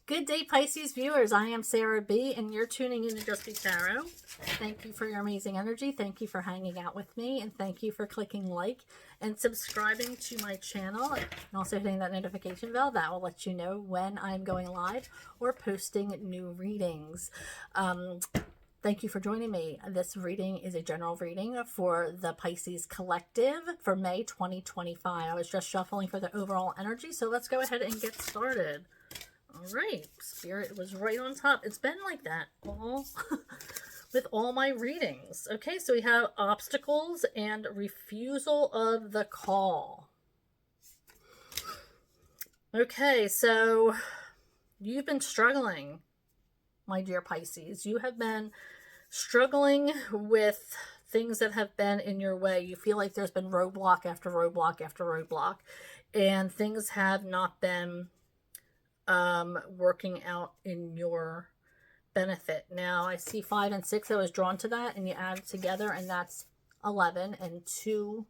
Good day, Pisces viewers. I am Sarah B, and you're tuning in to Just Be Tarot. Thank you for your amazing energy. Thank you for hanging out with me, and thank you for clicking like and subscribing to my channel, and also hitting that notification bell. That will let you know when I'm going live or posting new readings. Thank you for joining me. This reading is a general reading for the Pisces Collective for May 2025. I was just shuffling for the overall energy, so let's go ahead and get started. All right, Spirit was right on top. It's been like that all with all my readings. Okay, so we have obstacles and refusal of the call. Okay, so you've been struggling, my dear Pisces. You have been struggling with things that have been in your way. You feel like there's been roadblock after roadblock after roadblock, and things have not been working out in your benefit. Now I see 5 and 6. I was drawn to that, and you add it together, and that's 11, and 2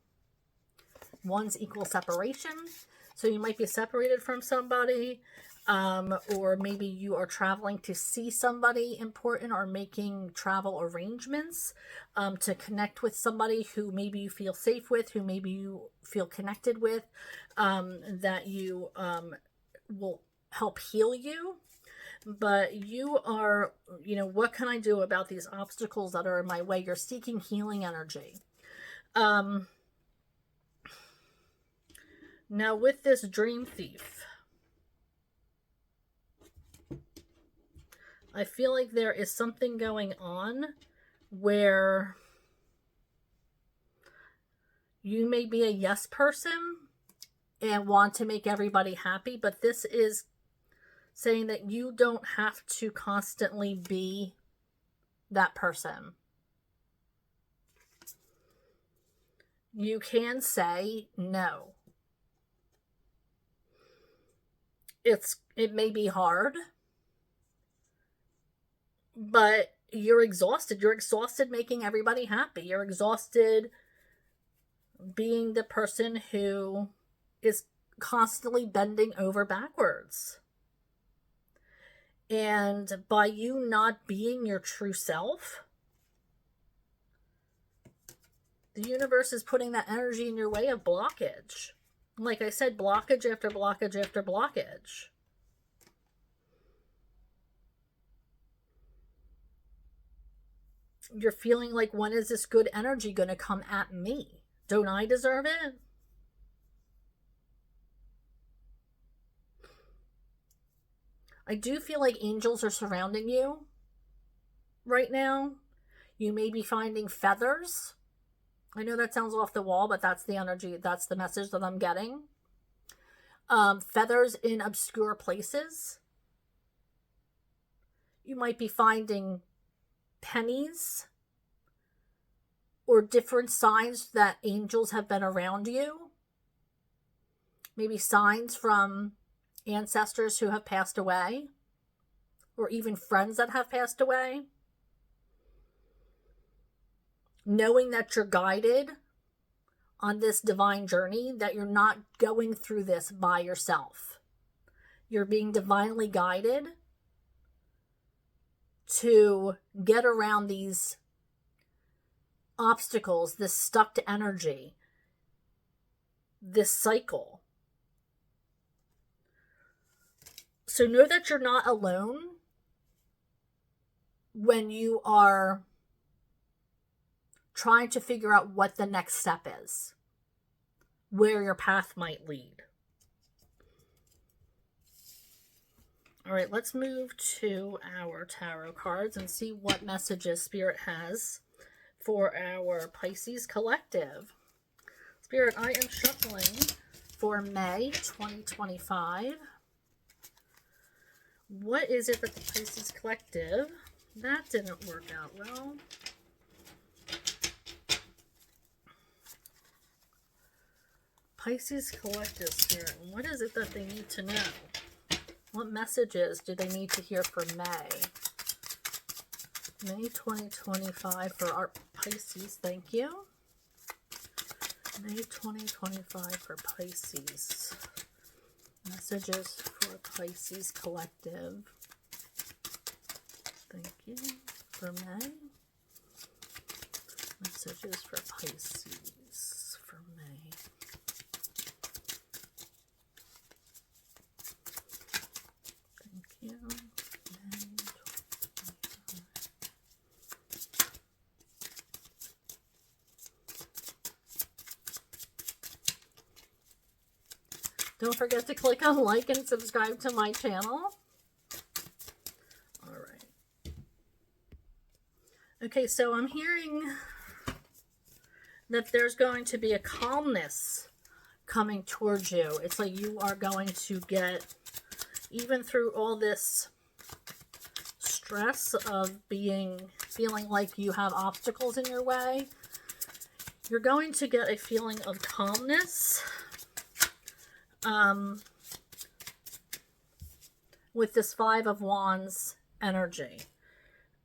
ones equal separation. So you might be separated from somebody, or maybe you are traveling to see somebody important, or making travel arrangements to connect with somebody who maybe you feel safe with, who maybe you feel connected with, that you will help heal you. But you are, what can I do about these obstacles that are in my way? You're seeking healing energy. Now with this Dream Thief, I feel like there is something going on where you may be a yes person and want to make everybody happy, but this is saying that you don't have to constantly be that person. You can say no. It may be hard, but you're exhausted. You're exhausted making everybody happy. You're exhausted being the person who is constantly bending over backwards. And by you not being your true self, the universe is putting that energy in your way of blockage. Like I said, blockage after blockage after blockage. You're feeling like, when is this good energy going to come at me? Don't I deserve it? I do feel like angels are surrounding you right now. You may be finding feathers. I know that sounds off the wall, but that's the energy, that's the message that I'm getting. Feathers in obscure places. You might be finding pennies or different signs that angels have been around you. Maybe signs from ancestors who have passed away, or even friends that have passed away. Knowing that you're guided on this divine journey, that you're not going through this by yourself. You're being divinely guided to get around these obstacles, this stuck energy, this cycle. So know that you're not alone when you are trying to figure out what the next step is, where your path might lead. All right, let's move to our tarot cards and see what messages Spirit has for our Pisces Collective. Spirit, I am shuffling for May 2025. What is it that the Pisces Collective, that didn't work out well. Pisces Collective, Spirit, what is it that they need to know? What messages do they need to hear for May? May 2025 for our Pisces, thank you. May 2025 for Pisces. Messages for Pisces Collective. Thank you. For May. Messages for Pisces for May. Thank you. May 2025. Don't forget to click on like and subscribe to my channel. All right. Okay, so I'm hearing that there's going to be a calmness coming towards you. It's like you are going to get, even through all this stress of feeling like you have obstacles in your way, you're going to get a feeling of calmness. With this Five of Wands energy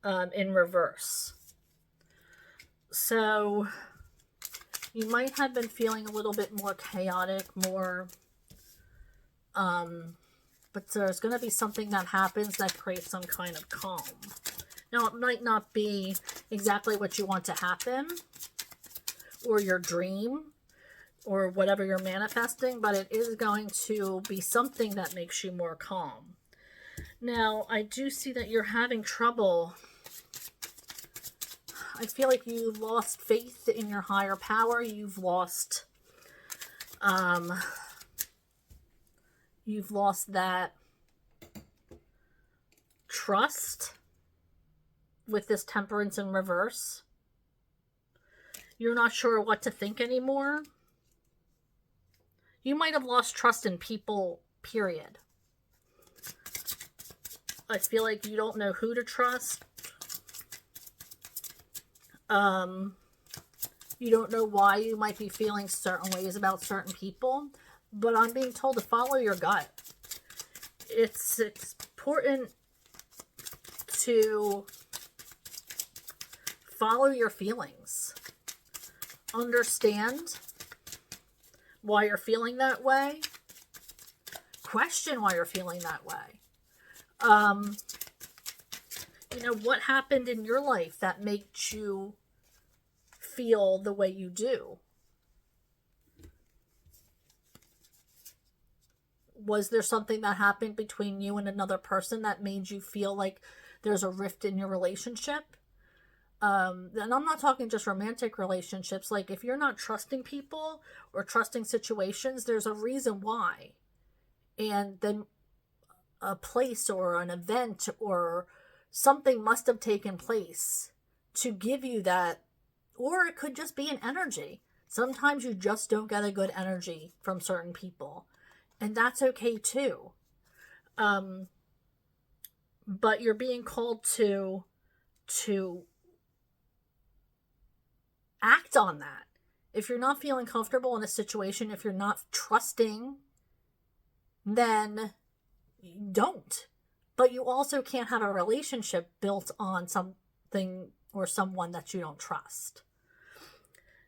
in reverse. So you might have been feeling a little bit more chaotic, more, but there's going to be something that happens that creates some kind of calm. Now, it might not be exactly what you want to happen, or your dream, or whatever you're manifesting, but it is going to be something that makes you more calm. Now, I do see that you're having trouble. I feel like you've lost faith in your higher power. You've lost that trust with this Temperance in reverse. You're not sure what to think anymore. You might have lost trust in people, period. I feel like you don't know who to trust. You don't know why you might be feeling certain ways about certain people. But I'm being told to follow your gut. It's important to follow your feelings. Understand why you're feeling that way. Question why you're feeling that way. You know, what happened in your life that made you feel the way you do? Was there something that happened between you and another person that made you feel like there's a rift in your relationship? And I'm not talking just romantic relationships. Like, if you're not trusting people or trusting situations, there's a reason why. And then a place or an event or something must have taken place to give you that. Or it could just be an energy. Sometimes you just don't get a good energy from certain people. And that's okay too. But you're being called to act on that. If you're not feeling comfortable in a situation, if you're not trusting, then don't. But you also can't have a relationship built on something or someone that you don't trust.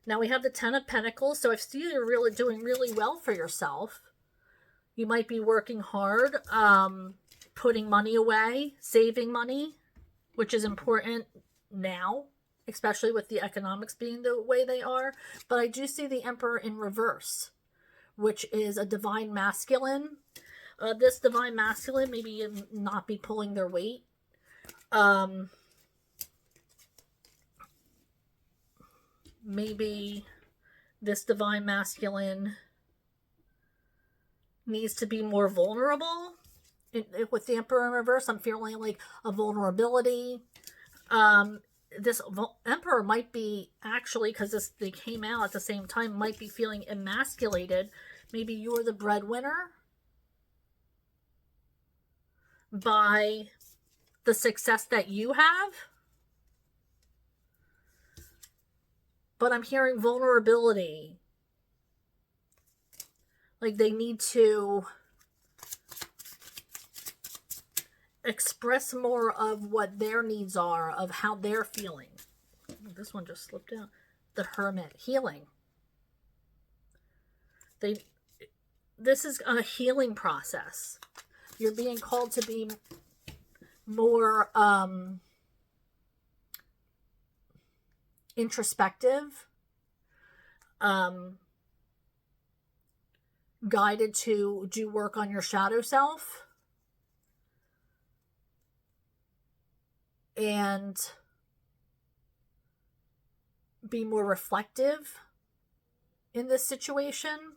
Now we have the Ten of Pentacles. So I see you're really doing really well for yourself. You might be working hard, putting money away, saving money, which is important now, especially with the economics being the way they are. But I do see the Emperor in reverse, which is a divine masculine. This divine masculine maybe not be pulling their weight. Maybe this divine masculine needs to be more vulnerable. With the Emperor in reverse, I'm feeling like a vulnerability. This Emperor might be, actually, because they came out at the same time, might be feeling emasculated. Maybe you're the breadwinner by the success that you have. But I'm hearing vulnerability. Like they need to express more of what their needs are, of how they're feeling. This one just slipped out. The Hermit. Healing. this is a healing process. You're being called to be more introspective, guided to do work on your shadow self, and be more reflective in this situation.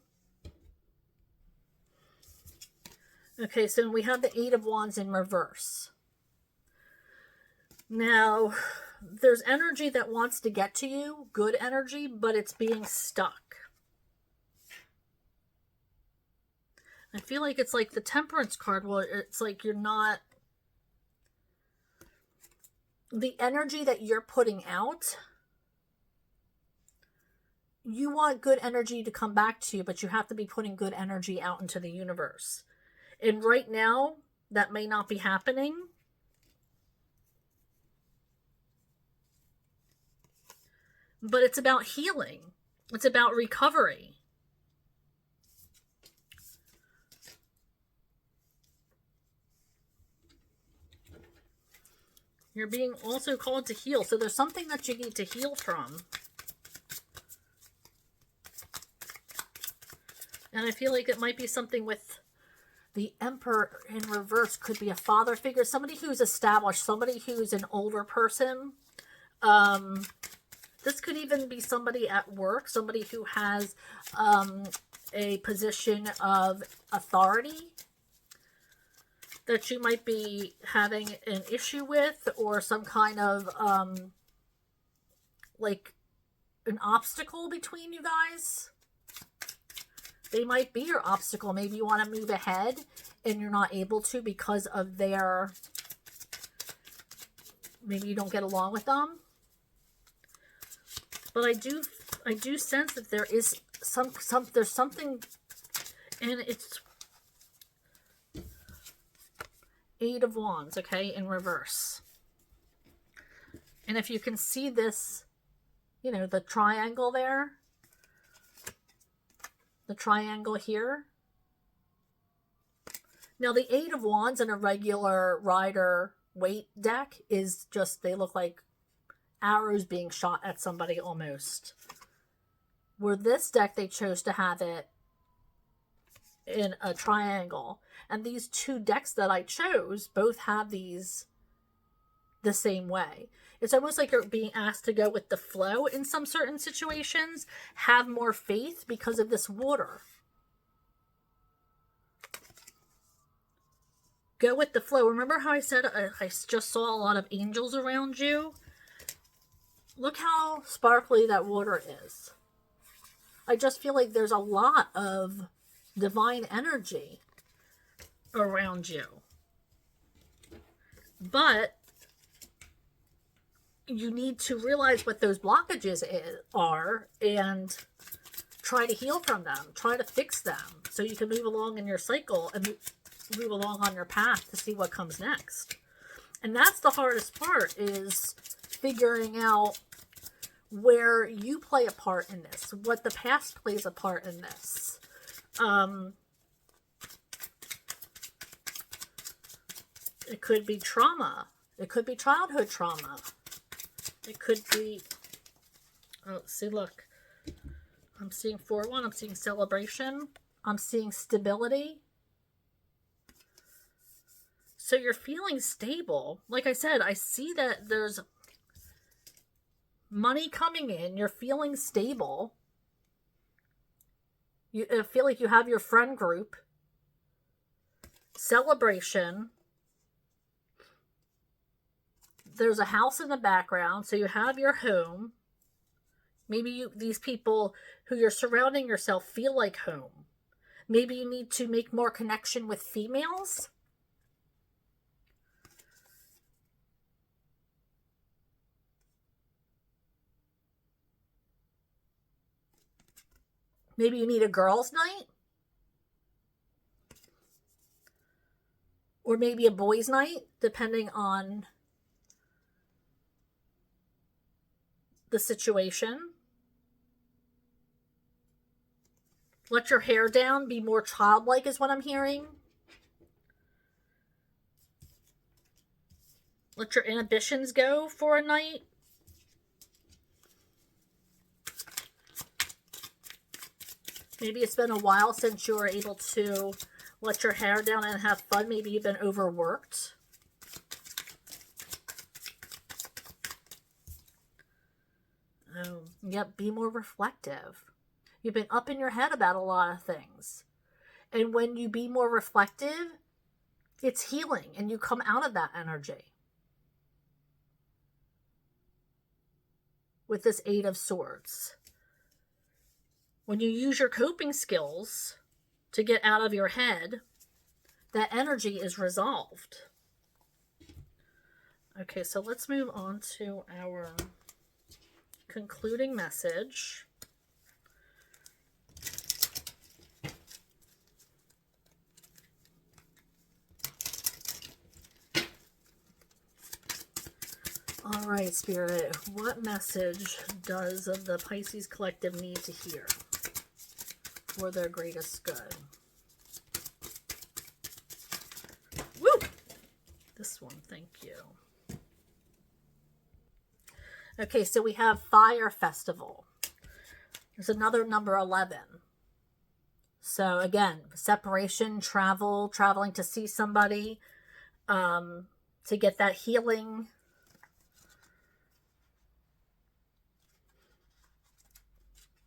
Okay, so we have the Eight of Wands in reverse. Now, there's energy that wants to get to you, good energy, but it's being stuck. I feel like it's like the Temperance card, where it's like you're not... The energy that you're putting out, you want good energy to come back to you, but you have to be putting good energy out into the universe. And right now, that may not be happening. But it's about healing. It's about recovery. You're being also called to heal. So there's something that you need to heal from. And I feel like it might be something with the Emperor in reverse. Could be a father figure. Somebody who's established. Somebody who's an older person. This could even be somebody at work. Somebody who has a position of authority that you might be having an issue with, or some kind of like an obstacle between you guys. They might be your obstacle. Maybe you want to move ahead and you're not able to because of their... Maybe you don't get along with them. But I do sense that there is there's something, and it's Eight of Wands, okay, in reverse. And if you can see this, you know, the triangle there, the triangle here. Now, the Eight of Wands in a regular Rider-Waite deck is just, they look like arrows being shot at somebody almost. Where this deck, they chose to have it in a triangle. And these two decks that I chose both have these the same way. It's almost like you're being asked to go with the flow in some certain situations. Have more faith because of this water. Go with the flow. Remember how I said I just saw a lot of angels around you? Look how sparkly that water is. I just feel like there's a lot of divine energy around you. But you need to realize what those blockages are and try to heal from them. Try to fix them so you can move along in your cycle and move along on your path to see what comes next. And that's the hardest part, is figuring out where you play a part in this, what the past plays a part in this. It could be trauma. It could be childhood trauma. It could be, oh, see, look. I'm seeing 4-1. I'm seeing celebration. I'm seeing stability. So you're feeling stable. Like I said, I see that there's money coming in. You're feeling stable. You feel like you have your friend group. Celebration. There's a house in the background, so you have your home. Maybe these people who you're surrounding yourself feel like home. Maybe you need to make more connection with females. Maybe you need a girls' night. Or maybe a boys' night, depending on the situation. Let your hair down. Be more childlike is what I'm hearing. Let your inhibitions go for a night. Maybe it's been a while since you were able to let your hair down and have fun. Maybe you've been overworked. Oh, yep, be more reflective. You've been up in your head about a lot of things. And when you be more reflective, it's healing and you come out of that energy. With this Eight of Swords. When you use your coping skills to get out of your head, that energy is resolved. Okay, so let's move on to our concluding message. All right, Spirit, what message does the Pisces Collective need to hear for their greatest good? Woo! This one, thank you. Okay, so we have Fire Festival. There's another number 11. So again, separation, traveling to see somebody, to get that healing.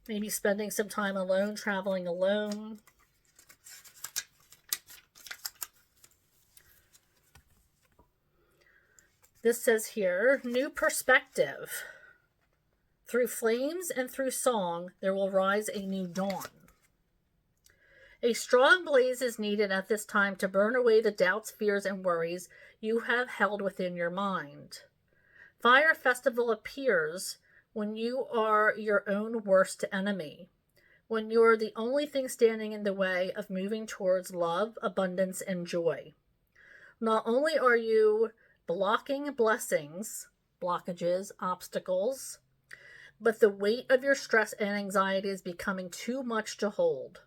Maybe spending some time alone, traveling alone. This says here, new perspective. Through flames and through song, there will rise a new dawn. A strong blaze is needed at this time to burn away the doubts, fears, and worries you have held within your mind. Fire Festival appears when you are your own worst enemy, when you are the only thing standing in the way of moving towards love, abundance, and joy. Not only are you blocking blessings, blockages, obstacles, but the weight of your stress and anxiety is becoming too much to hold.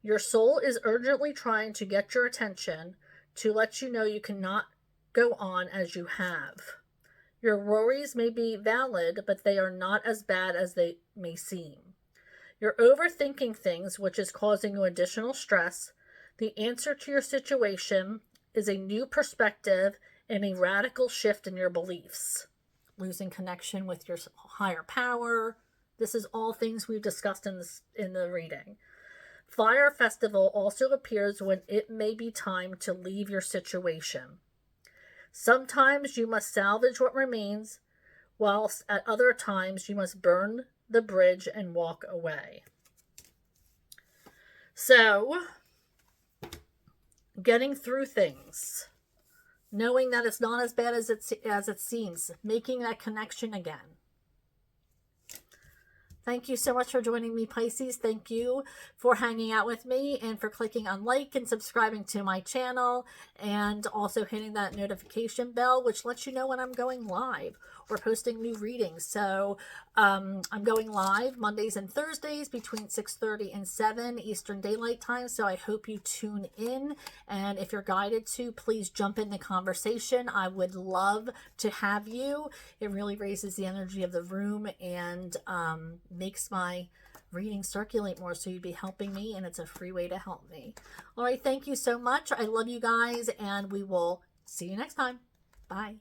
Your soul is urgently trying to get your attention to let you know you cannot go on as you have. Your worries may be valid, but they are not as bad as they may seem. You're overthinking things, which is causing you additional stress. The answer to your situation is a new perspective and a radical shift in your beliefs. Losing connection with your higher power. This is all things we've discussed in the reading. Fire Festival also appears when it may be time to leave your situation. Sometimes you must salvage what remains, whilst at other times you must burn the bridge and walk away. So, getting through things, knowing that it's not as bad as it seems, making that connection again. Thank you so much for joining me, Pisces. Thank you for hanging out with me and for clicking on like and subscribing to my channel, and also hitting that notification bell, which lets you know when I'm going live or posting new readings. So I'm going live Mondays and Thursdays between 6:30 and 7 Eastern Daylight Time. So I hope you tune in. And if you're guided to, please jump in the conversation. I would love to have you. It really raises the energy of the room and makes my reading circulate more, so you'd be helping me, and it's a free way to help me. All right, thank you so much. I love you guys, and we will see you next time. Bye.